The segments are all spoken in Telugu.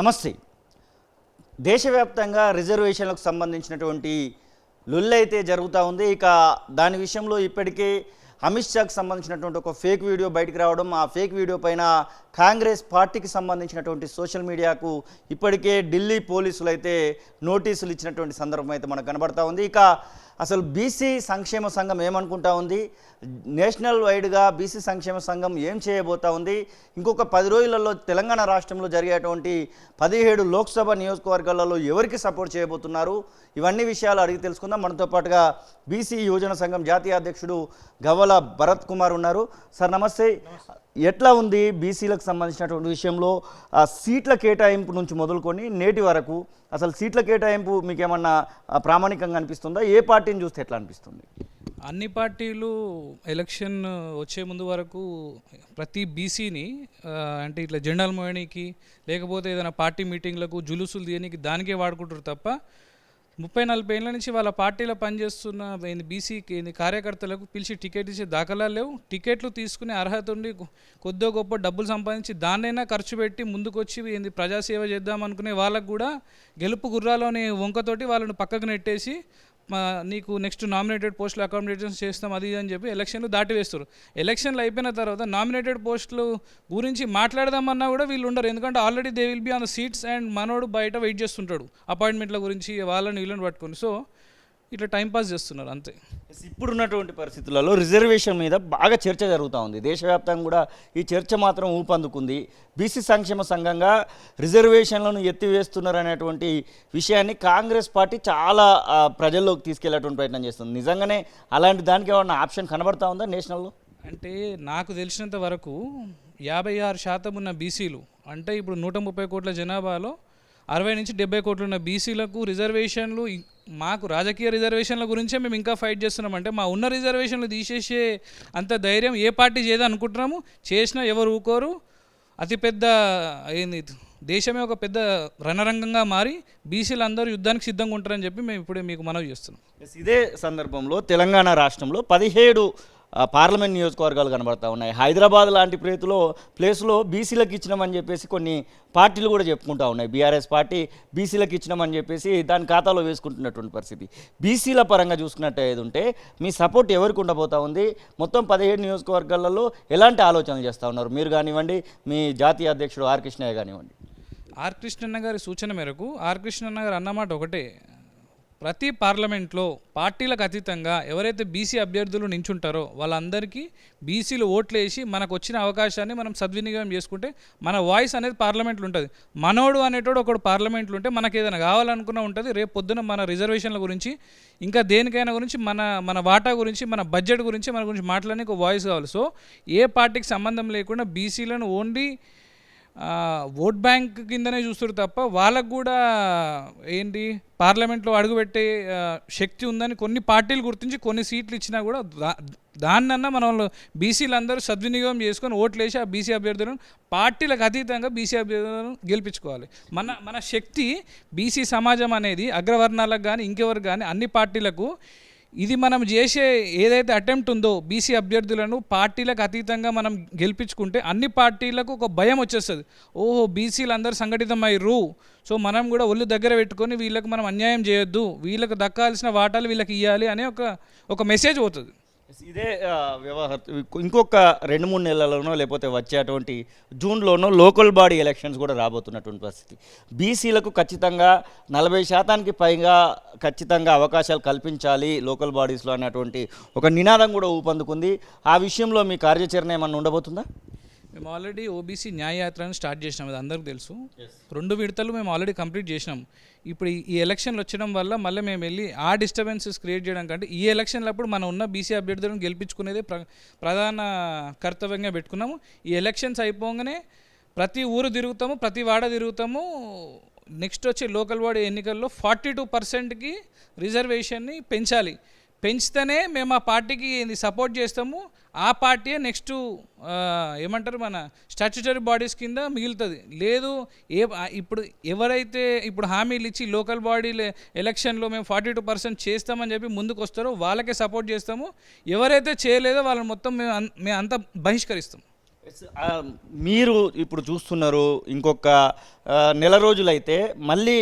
నమస్తే. దేశవ్యాప్తంగా రిజర్వేషన్లకు సంబంధించినటువంటి లొల్లైతే జరుగుతూ ఉంది. ఇక దాని విషయంలో ఇప్పటికే అమిత్ షాకి సంబంధించినటువంటి ఒక ఫేక్ వీడియో బయటికి రావడం, ఆ ఫేక్ వీడియో పైన కాంగ్రెస్ పార్టీకి సంబంధించినటువంటి సోషల్ మీడియాకు ఇప్పటికే ఢిల్లీ పోలీసులు అయితే నోటీసులు ఇచ్చినటువంటి సందర్భం అయితే మనకు కనబడతా ఉంది. ఇక అసలు బీసీ సంక్షేమ సంఘం ఏమనుకుంటా ఉంది, నేషనల్ వైడ్గా బీసీ సంక్షేమ సంఘం ఏం చేయబోతా ఉంది, ఇంకొక 10 రోజులలో తెలంగాణ రాష్ట్రంలో జరిగేటువంటి 17 లోక్సభ నియోజకవర్గాలలో ఎవరికి సపోర్ట్ చేయబోతున్నారు, ఇవన్నీ విషయాలు అడిగి తెలుసుకుందాం. మనతో పాటుగా బీసీ యువజన సంఘం జాతీయ అధ్యక్షుడు గవ్వల భరత్ కుమార్ ఉన్నారు. సార్ నమస్తే. ఎట్లా ఉంది బీసీలకు సంబంధించినటువంటి విషయంలో సీట్ల కేటాయింపు నుంచి మొదలుకొని నేటి వరకు అసలు సీట్ల కేటాయింపు మీకు ఏమన్నా ప్రామాణికంగా అనిపిస్తుందా? ఏ పార్టీని చూస్తే ఎట్లా అనిపిస్తుంది? అన్ని పార్టీలు ఎలక్షన్ వచ్చే ముందు వరకు ప్రతి బీసీని అంటే ఇట్లా జెండాలు మోయడానికి లేకపోతే ఏదైనా పార్టీ మీటింగ్లకు జులుసులు తీయడానికి దానికే వాడుకుంటారు తప్ప 30-40 ఏళ్ళ నుంచి వాళ్ళ పార్టీలో పనిచేస్తున్న బీసీకి కార్యకర్తలకు పిలిచి టికెట్ ఇచ్చే దాఖలాలు లేవు. టికెట్లు తీసుకునే అర్హత ఉండి కొద్దో గొప్ప డబ్బులు సంపాదించి దాన్నైనా ఖర్చు పెట్టి ముందుకొచ్చి ప్రజాసేవ చేద్దాం అనుకునే వాళ్ళకు కూడా గెలుపు గుర్రాలోని వంకతోటి వాళ్ళని పక్కకు నెట్టేసి నీకు నెక్స్ట్ నామినేటెడ్ పోస్టులు అకామిడేషన్స్ చేస్తాం అది అని చెప్పి ఎలక్షన్లు దాటివేస్తారు. ఎలక్షన్లు అయిపోయిన తర్వాత నామినేటెడ్ పోస్టులు గురించి మాట్లాడదామన్నా కూడా వీళ్ళు ఉండరు. ఎందుకంటే already they will be on the seats and మనోడు బయట వెయిట్ చేస్తుంటాడు అపాయింట్మెంట్ల గురించి వాళ్ళని వీళ్ళని పట్టుకొని. సో ఇట్లా టైంపాస్ చేస్తున్నారు అంతే. ఇప్పుడున్నటువంటి పరిస్థితులలో రిజర్వేషన్ మీద బాగా చర్చ జరుగుతూ ఉంది. దేశవ్యాప్తంగా కూడా ఈ చర్చ మాత్రం ఊపందుకుంది. బీసీ సంక్షేమ సంఘంగా రిజర్వేషన్లను ఎత్తివేస్తున్నారు అనేటువంటి విషయాన్ని కాంగ్రెస్ పార్టీ చాలా ప్రజల్లోకి తీసుకెళ్లేటువంటి ప్రయత్నం చేస్తుంది. నిజంగానే అలాంటి దానికి ఏమన్నా ఆప్షన్ కనబడతా ఉందా నేషనల్లో? అంటే నాకు తెలిసినంత వరకు 56% ఉన్న బీసీలు అంటే ఇప్పుడు 130 కోట్ల జనాభాలో 60 నుంచి 70 కోట్లు ఉన్న బీసీలకు రిజర్వేషన్లు, మాకు రాజకీయ రిజర్వేషన్ల గురించే మేము ఇంకా ఫైట్ చేస్తున్నామంటే మా ఉన్న రిజర్వేషన్లు తీసేసే అంత ధైర్యం ఏ పార్టీ చేయదు అనుకుంటున్నాము. చేసినా ఎవరు ఊకోరు. అతిపెద్ద దేశమే ఒక పెద్ద రణరంగంగా మారి బీసీలు అందరూ యుద్ధానికి సిద్ధంగా ఉంటారని చెప్పి మేము ఇప్పుడే మీకు మనవి చేస్తున్నాం. ఇదే సందర్భంలో తెలంగాణ రాష్ట్రంలో 17 పార్లమెంట్ నియోజకవర్గాలు కనబడతా ఉన్నాయి. హైదరాబాద్ లాంటి ప్లేస్లో బీసీలకు ఇచ్చినామని చెప్పేసి కొన్ని పార్టీలు కూడా చెప్పుకుంటా ఉన్నాయి. బీఆర్ఎస్ పార్టీ బీసీలకు ఇచ్చినామని చెప్పేసి దాని ఖాతాలో వేసుకుంటున్నటువంటి పరిస్థితి. బీసీల పరంగా చూసుకున్నట్టు ఏది ఉంటే మీ సపోర్ట్ ఎవరికి ఉండబోతా ఉంది? మొత్తం 17 నియోజకవర్గాలలో ఎలాంటి ఆలోచనలు చేస్తూ ఉన్నారు మీరు కానివ్వండి, మీ జాతీయ అధ్యక్షుడు ఆర్ కృష్ణయ్య కానివ్వండి? ఆర్ కృష్ణన్న గారి సూచన మేరకు ఆర్ కృష్ణన్న గారు అన్నమాట ఒకటే, ప్రతి పార్లమెంట్లో పార్టీలకు అతీతంగా ఎవరైతే బీసీ అభ్యర్థులు నించుంటారో వాళ్ళందరికీ బీసీలు ఓట్లు వేసి మనకు వచ్చిన అవకాశాన్ని మనం సద్వినియోగం చేసుకుంటే మన వాయిస్ అనేది పార్లమెంట్లో ఉంటుంది. మనోడు అనేటోడు ఒకడు పార్లమెంట్లో ఉంటే మనకు ఏదైనా కావాలనుకున్నా ఉంటుంది. రేపు పొద్దున మన రిజర్వేషన్ల గురించి ఇంకా దేనికైనా గురించి మన వాటా గురించి మన బడ్జెట్ గురించి మన గురించి మాట్లాడడానికి ఒక వాయిస్ కావాలి. సో ఏ పార్టీకి సంబంధం లేకుండా బీసీలను ఓన్లీ ఓట్ బ్యాంక్ కిందనే చూస్తారు తప్ప వాళ్ళకు కూడా పార్లమెంట్లో అడుగుపెట్టే శక్తి ఉందని కొన్ని పార్టీలు గుర్తించి కొన్ని సీట్లు ఇచ్చినా కూడా దాన్నన్నా మన వాళ్ళు బీసీలు అందరూ సద్వినియోగం చేసుకొని ఓట్లు వేసి ఆ బీసీ అభ్యర్థులను పార్టీలకు అతీతంగా బీసీ అభ్యర్థులను గెలిపించుకోవాలి. మన శక్తి బీసీ సమాజం అనేది అగ్రవర్ణాలకు కానీ ఇంకెవరికి కానీ అన్ని పార్టీలకు ఇది మనం చేసే ఏదైతే అటెంప్ట్ ఉందో బీసీ అభ్యర్థులను పార్టీలకు అతీతంగా మనం గెలిపించుకుంటే అన్ని పార్టీలకు ఒక భయం వచ్చేస్తుంది. ఓహో బీసీలు అందరూ సంఘటితం అయ్యారు, సో మనం కూడా ఒళ్ళు దగ్గర పెట్టుకొని వీళ్ళకి మనం అన్యాయం చేయొద్దు, వీళ్ళకి దక్కాల్సిన వాటాలు వీళ్ళకి ఇవ్వాలి అనే ఒక మెసేజ్ పోతుంది. ఇదే ఇంకొక 2-3 నెలల్లోనో లేకపోతే వచ్చేటువంటి జూన్లోనో లోకల్ బాడీ ఎలక్షన్స్ కూడా రాబోతున్నటువంటి పరిస్థితి. బీసీలకు ఖచ్చితంగా 40% పైగా ఖచ్చితంగా అవకాశాలు కల్పించాలి లోకల్ బాడీస్లో అన్నటువంటి ఒక నినాదం కూడా ఊపందుకుంది. ఆ విషయంలో మీ కార్యాచరణ ఏమన్నా ఉండబోతుందా? మేము ఆల్రెడీ ఓబీసీ న్యాయయాత్రను స్టార్ట్ చేసినాం, అది అందరికీ తెలుసు. 2 విడతలు మేము ఆల్రెడీ కంప్లీట్ చేసినాం. ఇప్పుడు ఈ ఎలక్షన్లు వచ్చడం వల్ల మళ్ళీ మేము వెళ్ళి ఆ డిస్టర్బెన్సెస్ క్రియేట్ చేయడం కంటే ఈ ఎలక్షన్లప్పుడు మనం ఉన్న బీసీ అభ్యర్థులను గెలిపించుకునేదే ప్రధాన కర్తవ్యంగా పెట్టుకున్నాము. ఈ ఎలక్షన్స్ అయిపోగానే ప్రతి ఊరు తిరుగుతాము, ప్రతి వాడ తిరుగుతాము. నెక్స్ట్ వచ్చే లోకల్ బాడీ ఎన్నికల్లో 42%కి రిజర్వేషన్ని పెంచితేనే మేము ఆ పార్టీకి సపోర్ట్ చేస్తాము. ఆ పార్టీయే నెక్స్ట్ మన స్టాట్యుటరీ బాడీస్ కింద మిగులుతుంది. లేదు ఇప్పుడు ఎవరైతే ఇప్పుడు హామీలు ఇచ్చి లోకల్ బాడీ ఎలక్షన్లో మేము 42% చేస్తామని చెప్పి ముందుకు వస్తారో వాళ్ళకే సపోర్ట్ చేస్తాము. ఎవరైతే చేయలేదో వాళ్ళని మొత్తం మేము అంతా బహిష్కరిస్తాం. మీరు ఇప్పుడు చూస్తున్నారు ఇంకొక నెల రోజులైతే మళ్ళీ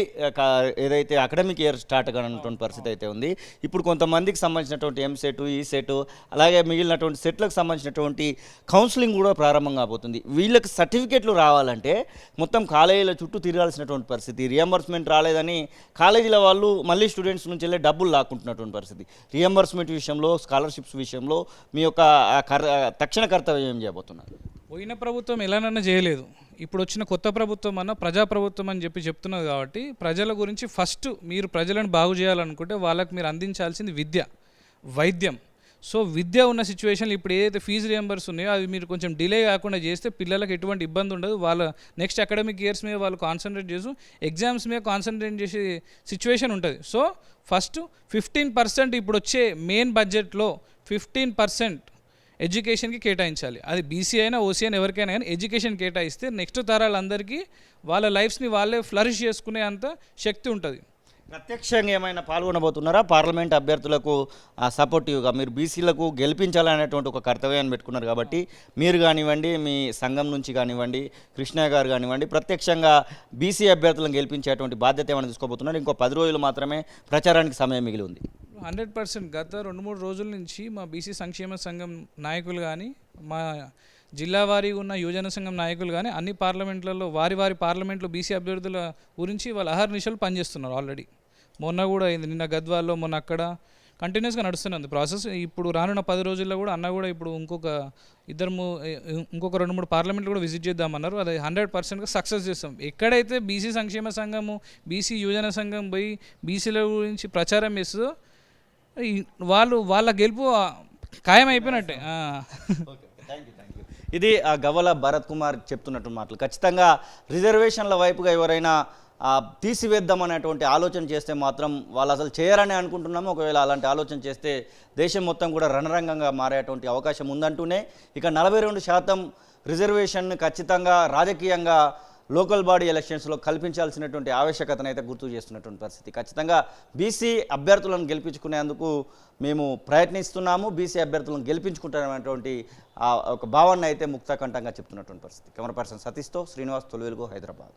ఏదైతే అకాడమిక్ ఇయర్ స్టార్ట్ కానటువంటి పరిస్థితి అయితే ఉంది. ఇప్పుడు కొంతమందికి సంబంధించినటువంటి ఎంసెట్, ఈసెట్ అలాగే మిగిలినటువంటి సెట్లకు సంబంధించినటువంటి కౌన్సిలింగ్ కూడా ప్రారంభం కాబోతుంది. వీళ్ళకి సర్టిఫికెట్లు రావాలంటే మొత్తం కాలేజీల చుట్టూ తిరగాల్సినటువంటి పరిస్థితి. రియంబర్స్మెంట్ రాలేదని కాలేజీల వాళ్ళు మళ్ళీ స్టూడెంట్స్ నుంచి వెళ్ళి డబ్బులు లాక్కుంటున్నటువంటి పరిస్థితి. రియంబర్స్మెంట్ విషయంలో, స్కాలర్షిప్స్ విషయంలో మీ యొక్క తక్షణ కర్తవ్యం ఏం చేయబోతున్నారు? పోయిన ప్రభుత్వం ఎలానన్నా చేయలేదు. ఇప్పుడు వచ్చిన కొత్త ప్రభుత్వం అన్న ప్రజాప్రభుత్వం అని చెప్తున్నది కాబట్టి ప్రజల గురించి ఫస్ట్ మీరు ప్రజలను బాగు చేయాలనుకుంటే వాళ్ళకి మీరు అందించాల్సింది విద్య, వైద్యం. సో విద్య ఉన్న సిచ్యువేషన్లో ఇప్పుడు ఏదైతే ఫీజు రియంబర్స్ ఉన్నాయో అవి మీరు కొంచెం డిలే కాకుండా చేస్తే పిల్లలకు ఎటువంటి ఇబ్బంది ఉండదు. వాళ్ళ నెక్స్ట్ అకాడమిక్ ఇయర్స్ మీద వాళ్ళు కాన్సన్ట్రేట్ చేస్తూ ఎగ్జామ్స్ మీద కాన్సన్ట్రేట్ చేసే సిచ్యువేషన్ ఉంటుంది. సో ఫస్ట్ 15% ఇప్పుడు వచ్చే మెయిన్ బడ్జెట్లో 15% ఎడ్యుకేషన్కి కేటాయించాలి. అది బీసీ అయినా, ఓసీ అయినా, ఎవరికైనా కానీ ఎడ్యుకేషన్ కేటాయిస్తే నెక్స్ట్ తరాలందరికీ వాళ్ళ లైఫ్స్ని వాళ్ళే ఫ్లరిష్ చేసుకునే అంత శక్తి ఉంటుంది. ప్రత్యక్షంగా ఏమైనా పాల్గొనబోతున్నారా? పార్లమెంట్ అభ్యర్థులకు సపోర్టివ్గా మీరు బీసీలకు గెలిపించాలనేటువంటి ఒక కర్తవ్యాన్ని పెట్టుకున్నారు కాబట్టి మీరు కానివ్వండి, మీ సంఘం నుంచి కానివ్వండి, కృష్ణయ్య గారు కానివ్వండి, ప్రత్యక్షంగా బీసీ అభ్యర్థులను గెలిపించేటువంటి బాధ్యత ఏమైనా తీసుకోబోతున్నారు? ఇంకో 10 రోజులు మాత్రమే ప్రచారానికి సమయం మిగిలి ఉంది. 100% గత 2-3 రోజుల నుంచి మా బీసీ సంక్షేమ సంఘం నాయకులు కానీ, మా జిల్లా వారీ ఉన్న యువజన సంఘం నాయకులు కానీ అన్ని పార్లమెంట్లలో వారి పార్లమెంట్లో బీసీ అభ్యర్థుల గురించి వాళ్ళు అహర్నిశలు పనిచేస్తున్నారు. ఆల్రెడీ మొన్న కూడా అయింది, నిన్న గద్వాల్లో, మొన్న అక్కడ కంటిన్యూస్గా నడుస్తున్నది ప్రాసెస్. ఇప్పుడు రానున్న 10 రోజుల్లో కూడా అన్న కూడా ఇప్పుడు ఇంకొక 2-3 పార్లమెంట్లు కూడా విజిట్ చేద్దామన్నారు. అది 100%గా సక్సెస్ చేస్తాం. ఎక్కడైతే బీసీ సంక్షేమ సంఘము, బీసీ యువజన సంఘం పోయి బీసీల గురించి ప్రచారం చేస్తుందో వాళ్ళ గెలుపు ఖాయం అయిపోయినట్టే. ఇది గవ్వల భరత్ కుమార్ చెప్తున్నట్టు మాటలు. ఖచ్చితంగా రిజర్వేషన్ల వైపుగా ఎవరైనా తీసివేద్దామనేటువంటి ఆలోచన చేస్తే మాత్రం వాళ్ళు అసలు చేయరని అనుకుంటున్నాము. ఒకవేళ అలాంటి ఆలోచన చేస్తే దేశం మొత్తం కూడా రణరంగంగా మారేటువంటి అవకాశం ఉందంటూనే ఇక 42% రిజర్వేషన్ను ఖచ్చితంగా రాజకీయంగా లోకల్ బాడీ ఎలక్షన్స్లో కల్పించాల్సినటువంటి ఆవశ్యకతను అయితే గుర్తు చేస్తున్నటువంటి పరిస్థితి. ఖచ్చితంగా బీసీ అభ్యర్థులను గెలిపించుకునేందుకు మేము ప్రయత్నిస్తున్నాము, బీసీ అభ్యర్థులను గెలిపించుకుంటామనేటువంటి ఒక భావన అయితే ముక్తకంఠంగా చెప్తున్నటువంటి పరిస్థితి. కెమెరా పర్సన్ సతీష్తో శ్రీనివాస్, తొలివెలుగు, హైదరాబాద్.